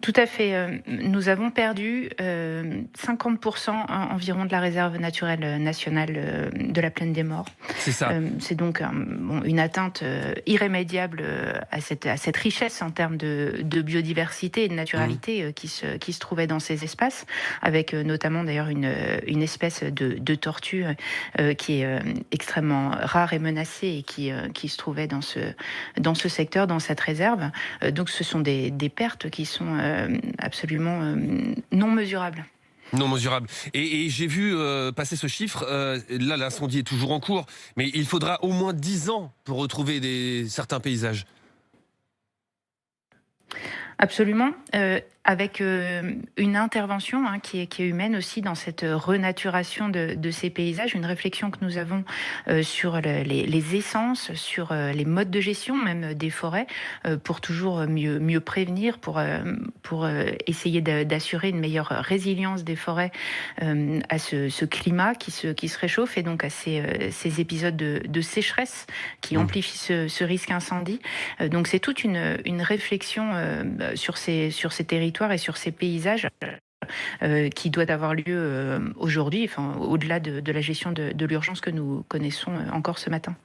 Tout à fait. Nous avons perdu 50% environ de la réserve naturelle nationale de la Plaine des Morts. C'est ça. C'est donc une atteinte irrémédiable à cette richesse en termes de biodiversité et de Mmh. naturalité qui se trouvait dans ces espaces, avec notamment d'ailleurs une espèce de tortue qui est extrêmement rare et menacée et qui se trouvait dans ce secteur, dans cette réserve. Donc ce sont des pertes qui sont absolument non mesurables. Non mesurable. Et j'ai vu passer ce chiffre. Là, l'incendie est toujours en cours, mais il faudra au moins 10 ans pour retrouver certains paysages. Absolument, avec une intervention qui est humaine aussi dans cette renaturation de ces paysages, une réflexion que nous avons sur les essences, sur les modes de gestion même des forêts, pour toujours mieux prévenir, pour essayer d'assurer une meilleure résilience des forêts à ce climat qui se réchauffe et donc à ces épisodes de sécheresse qui Mmh. amplifient ce risque incendie. Donc c'est toute une réflexion sur ces territoires et sur ces paysages qui doit avoir lieu aujourd'hui, enfin, au-delà de la gestion de l'urgence que nous connaissons encore ce matin.